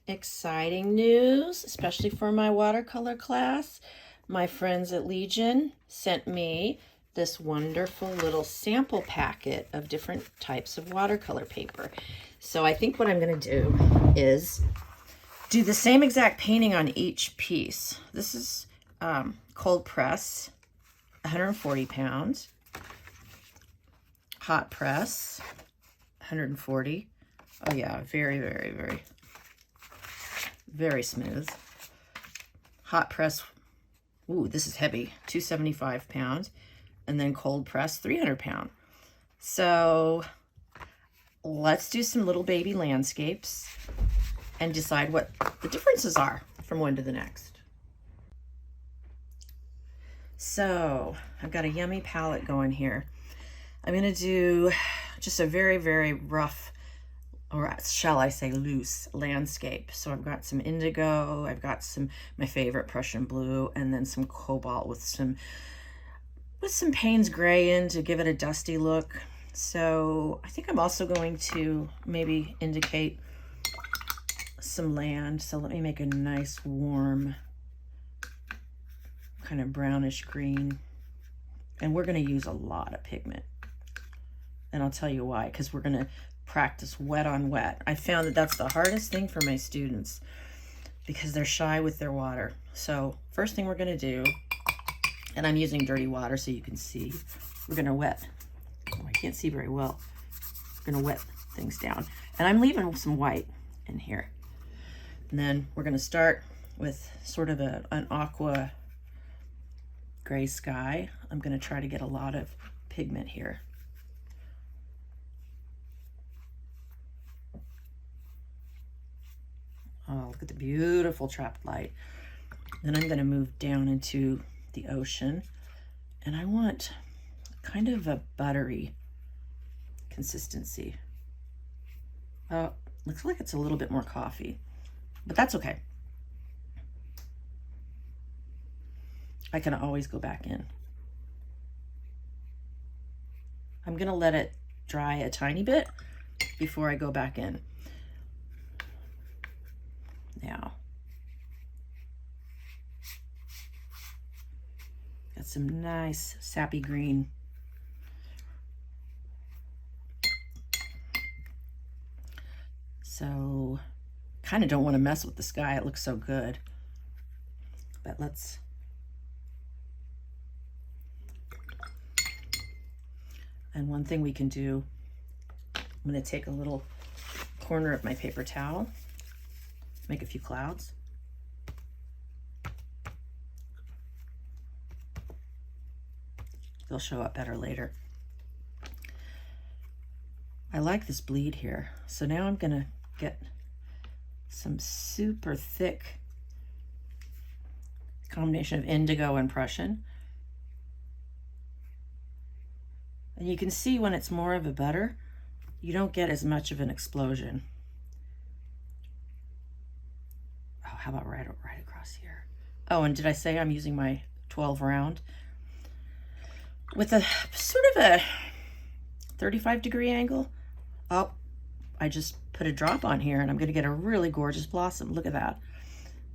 Exciting news, especially for my watercolor class. My friends at Legion sent me this wonderful little sample packet of different types of watercolor paper. So I think what I'm going to do is do the same exact painting on each piece. This is cold press, 140 pounds. Hot press, 140. Oh yeah, very smooth. Hot press, ooh, this is heavy, 275 pounds. And then cold press, 300 pound. So let's do some little baby landscapes and decide what the differences are from one to the next. So I've got a yummy palette going here. I'm gonna do just a very rough, or shall I say loose, landscape. So I've got some indigo, I've got my favorite Prussian blue, and then some cobalt with some Payne's gray in to give it a dusty look. So I think I'm also going to maybe indicate some land. So let me make a nice warm kind of brownish green. And we're going to use a lot of pigment. And I'll tell you why, because we're going to practice wet on wet. I found that that's the hardest thing for my students because they're shy with their water. So first thing we're going to do, and I'm using dirty water so you can see, we're going to wet. Oh, I can't see very well. We're going to wet things down. And I'm leaving some white in here. And then we're going to start with sort of an aqua gray sky. I'm going to try to get a lot of pigment here. Oh, look at the beautiful trapped light. Then I'm going to move down into the ocean, and I want kind of a buttery consistency. Oh, looks like it's a little bit more coffee, but that's okay. I can always go back in. I'm going to let it dry a tiny bit before I go back in. Now, got some nice sappy green. So, kind of don't want to mess with the sky. It looks so good. But let's... And one thing we can do, I'm going to take a little corner of my paper towel, make a few clouds. They'll show up better later. I like this bleed here. So now I'm going to get some super thick combination of indigo and Prussian. And you can see when it's more of a butter, you don't get as much of an explosion. Oh, how about right across here? Oh, and did I say I'm using my 12 round? With a sort of a 35-degree angle. Oh, I just put a drop on here and I'm going to get a really gorgeous blossom. Look at that.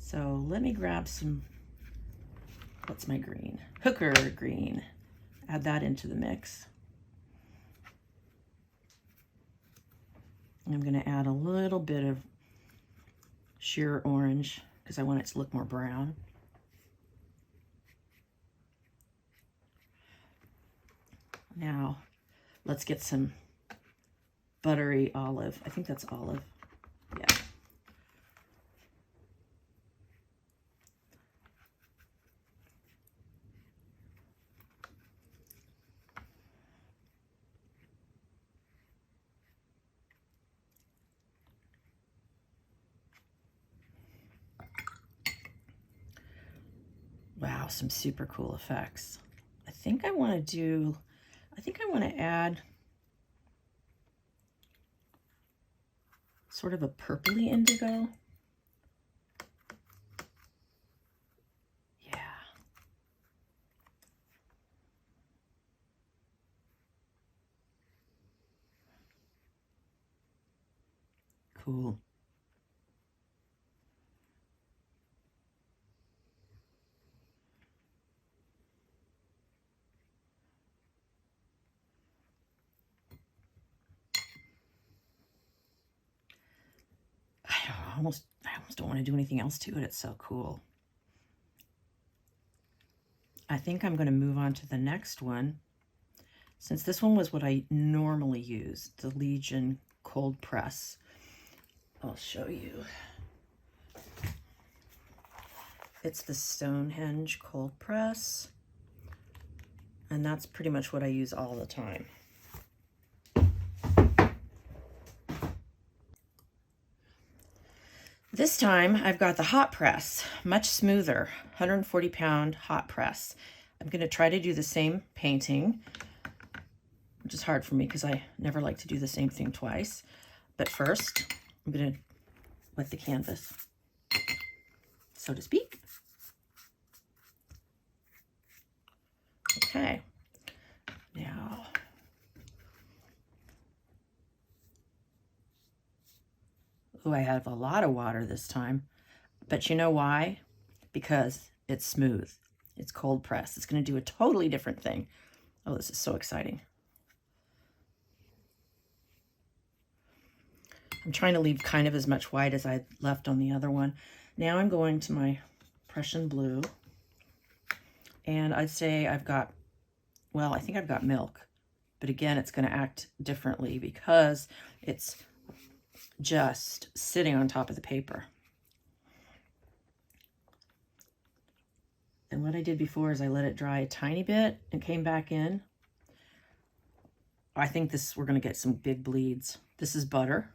So let me grab some, what's my green? Hooker green. Add that into the mix. I'm going to add a little bit of sheer orange because I want it to look more brown. Now, let's get some buttery olive. I think that's olive. Yeah. Wow, some super cool effects. I think I want to add sort of a purpley indigo. Yeah. Cool. almost don't want to do anything else to it. It's so cool. I think I'm going to move on to the next one. Since this one was what I normally use, the Legion cold press. I'll show you. It's the Stonehenge cold press. And that's pretty much what I use all the time. This time I've got the hot press, much smoother, 140-pound hot press. I'm going to try to do the same painting, which is hard for me because I never like to do the same thing twice. But first, I'm going to wet the canvas, so to speak. Okay, now oh, I have a lot of water this time, but you know why? Because it's smooth. It's cold press. It's going to do a totally different thing. Oh, this is so exciting. I'm trying to leave kind of as much white as I left on the other one. Now I'm going to my Prussian blue. And I'd say I've got, well, I think I've got milk. But again, it's going to act differently because it's just sitting on top of the paper. And what I did before is I let it dry a tiny bit and came back in. I think we're going to get some big bleeds. This is butter.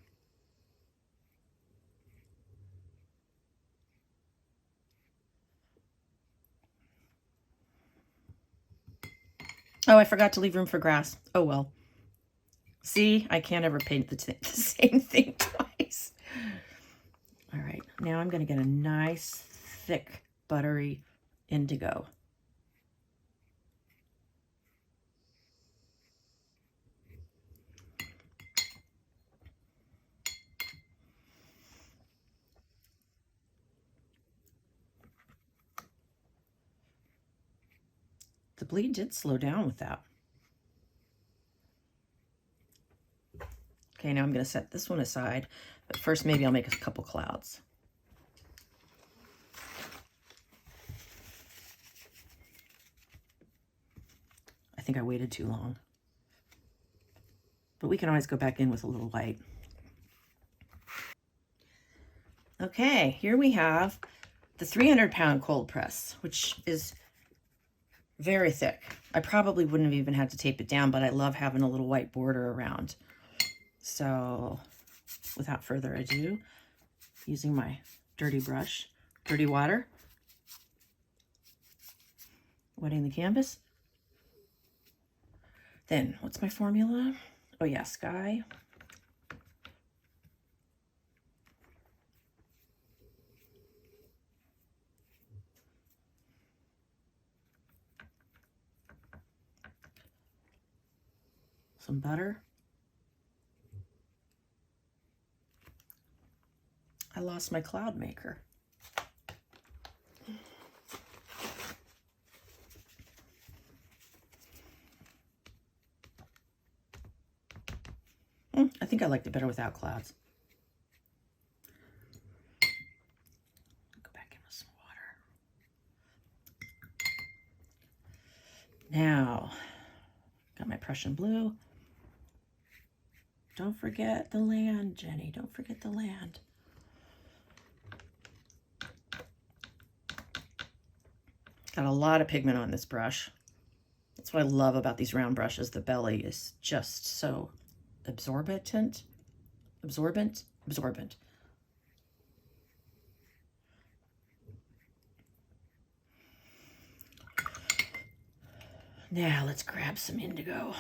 Oh, I forgot to leave room for grass. Oh, well. See, I can't ever paint the same thing twice. All right, now I'm going to get a nice, thick, buttery indigo. The bleed did slow down with that. Okay, now I'm going to set this one aside, but first maybe I'll make a couple clouds. I think I waited too long. But we can always go back in with a little white. Okay, here we have the 300-pound cold press, which is very thick. I probably wouldn't have even had to tape it down, but I love having a little white border around. So without further ado, using my dirty brush, dirty water, wetting the canvas. Then what's my formula? Oh yeah, sky. Some butter. I lost my cloud maker. I think I liked it better without clouds. Go back in with some water. Now, got my Prussian blue. Don't forget the land, Jenny. Don't forget the land. Got a lot of pigment on this brush. That's what I love about these round brushes. The belly is just so absorbent. Now let's grab some indigo.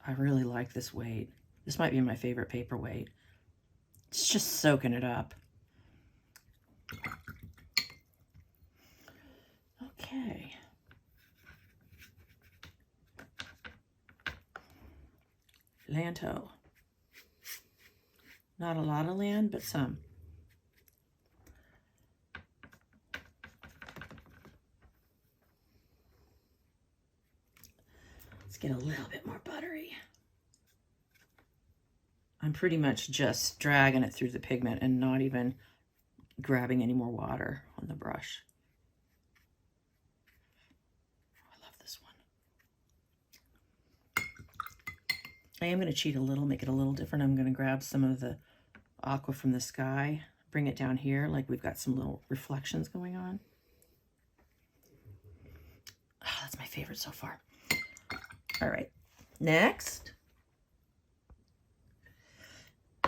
I really like this weight. This might be my favorite paper weight. It's just soaking it up. Okay. Lanto. Not a lot of land, but some. get a little bit more buttery. I'm pretty much just dragging it through the pigment and not even grabbing any more water on the brush. I love this one. I am going to cheat a little, make it a little different. I'm going to grab some of the aqua from the sky, bring it down here like we've got some little reflections going on. Oh, that's my favorite so far. All right, next.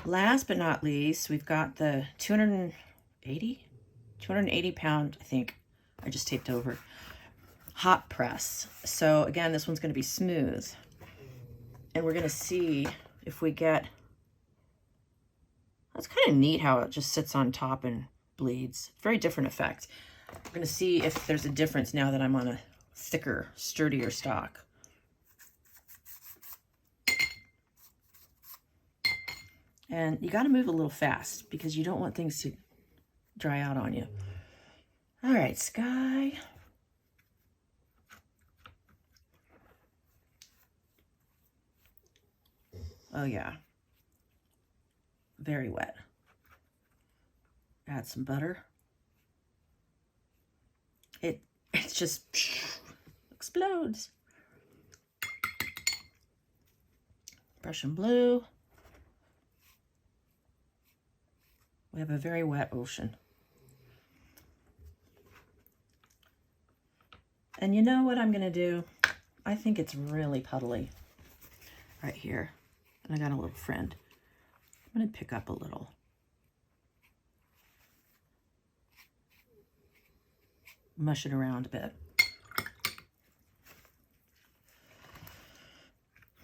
Last but not least, we've got the 280 pound, I think, I just taped over, hot press. So again, this one's going to be smooth. And we're going to see if we get, that's kind of neat how it just sits on top and bleeds. Very different effect. We're going to see if there's a difference now that I'm on a thicker, sturdier stock. And you got to move a little fast because you don't want things to dry out on you. All right, sky. Oh yeah. Very wet. Add some butter. It just explodes. Prussian blue. We have a very wet ocean. And you know what I'm going to do? I think it's really puddly right here. And I got a little friend. I'm going to pick up a little. Mush it around a bit.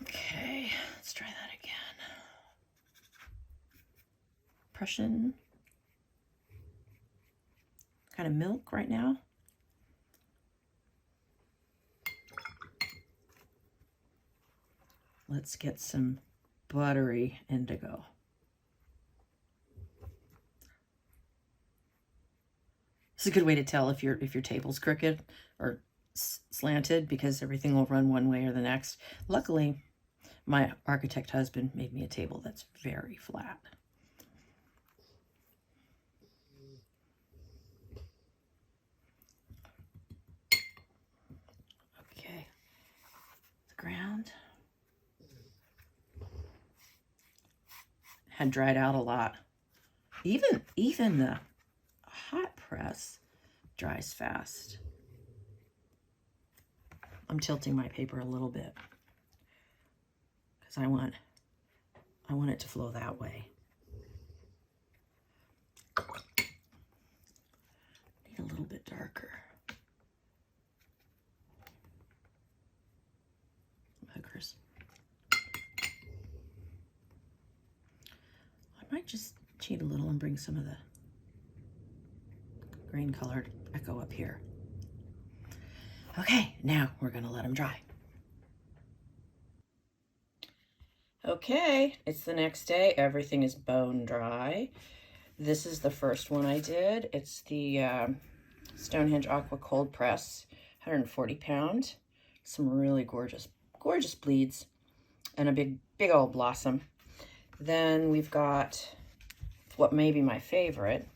Okay, let's try that again. Prussian. Kind of milk right now. Let's get some buttery indigo. It's a good way to tell if your table's crooked or slanted, because everything will run one way or the next. Luckily, my architect husband made me a table that's very flat. Okay, the ground had dried out a lot. Even the hot press dries fast. I'm tilting my paper a little bit because I want it to flow that way. Need a little bit darker. Hookers. I might just cheat a little and bring some of the green colored echo up here. Okay, now we're gonna let them dry. Okay, it's the next day. Everything is bone dry. This is the first one I did. It's the Stonehenge Aqua Cold Press, 140 pound. Some really gorgeous bleeds and a big old blossom. Then we've got what may be my favorite.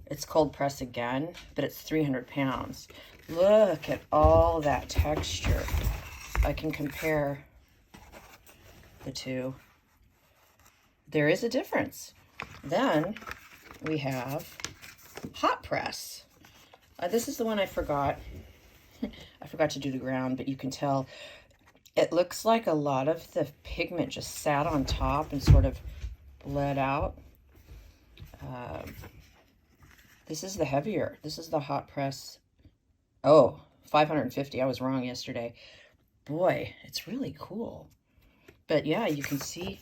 It's cold press again, but it's 300 pounds. Look at all that texture. I can compare the two. There is a difference. Then we have hot press. This is the one I forgot. I forgot to do the ground, but you can tell it looks like a lot of the pigment just sat on top and sort of bled out. This is the heavier. This is the hot press. Oh, 550. I was wrong yesterday. Boy, it's really cool. But yeah, you can see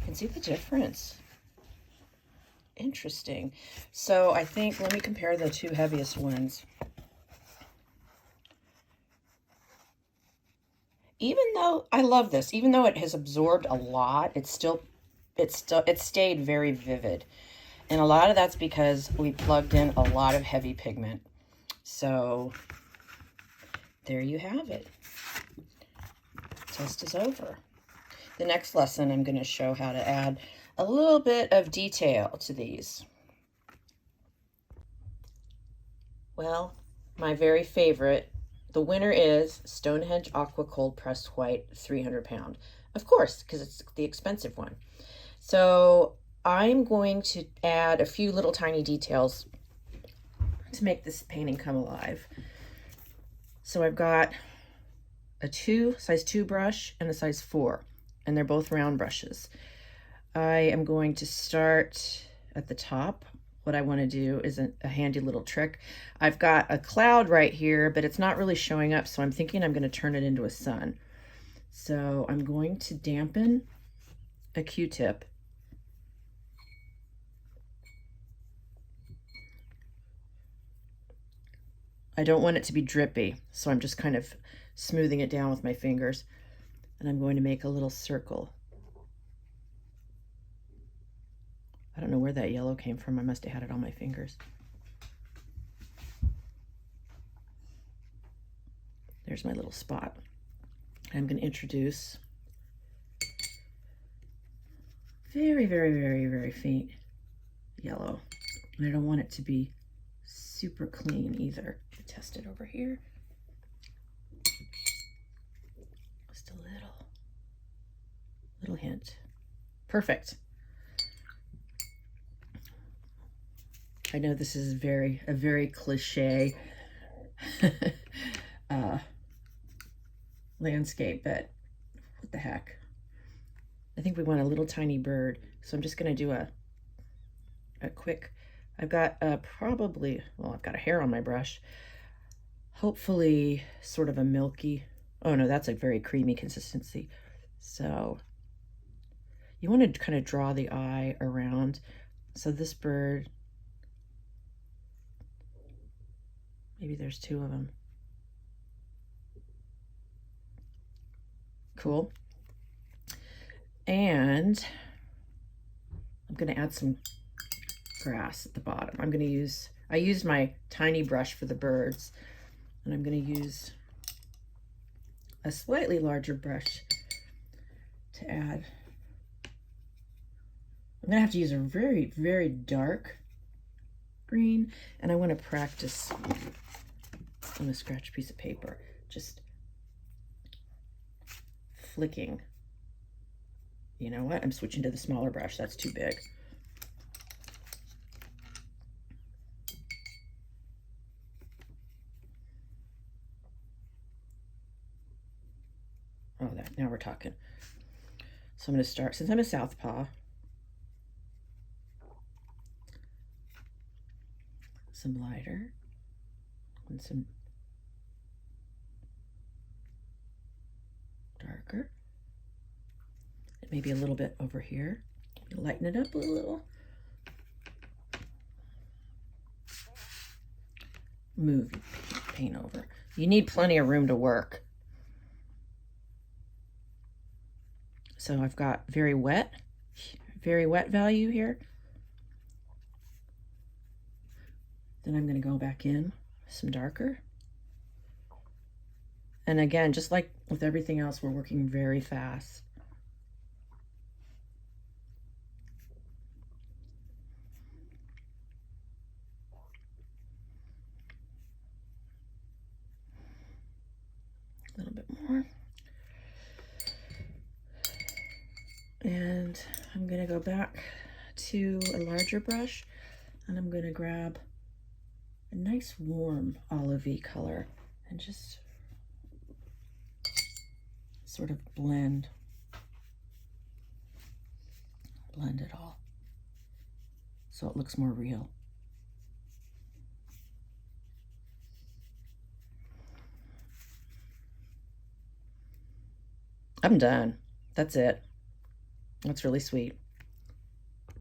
the difference. Interesting. So I think, let me compare the two heaviest ones. Even though I love this, even though it has absorbed a lot, it stayed very vivid. And a lot of that's because we plugged in a lot of heavy pigment. So there you have it. Test is over. The next lesson, I'm going to show how to add a little bit of detail to these. Well, my very favorite, the winner is Stonehenge Aqua Cold Pressed White 300 pound. Of course, because it's the expensive one. So I'm going to add a few little tiny details to make this painting come alive. So I've got a size 2 brush and a size 4, and they're both round brushes. I am going to start at the top. What I want to do is a handy little trick. I've got a cloud right here, but it's not really showing up, so I'm thinking I'm going to turn it into a sun. So I'm going to dampen a Q-tip. I don't want it to be drippy, so I'm just kind of smoothing it down with my fingers. And I'm going to make a little circle. I don't know where that yellow came from. I must have had it on my fingers. There's my little spot. I'm going to introduce very, very, very, very faint yellow. And I don't want it to be super clean either. Test it over here. Just a little hint. Perfect. I know this is a very cliche landscape, but what the heck? I think we want a little tiny bird, so I'm just going to do a quick. I've got I've got a hair on my brush. Hopefully sort of a milky, oh no, that's a very creamy consistency. So you want to kind of draw the eye around. So this bird, maybe there's 2 of them. Cool. And I'm going to add some grass at the bottom. I used my tiny brush for the birds, and I'm going to use a slightly larger brush to add. I'm going to have to use a very, very dark green, and I want to practice on a scratch piece of paper, just flicking. You know what? I'm switching to the smaller brush. That's too big. Oh, now we're talking. So I'm going to start, since I'm a southpaw, some lighter and some darker. And maybe a little bit over here. Lighten it up a little. Move paint over. You need plenty of room to work. So I've got very wet value here. Then I'm going to go back in some darker. And again, just like with everything else, we're working very fast. A little bit more. And I'm going to go back to a larger brush, and I'm going to grab a nice warm olivey color and just sort of blend it all so it looks more real. I'm done. That's it. That's really sweet.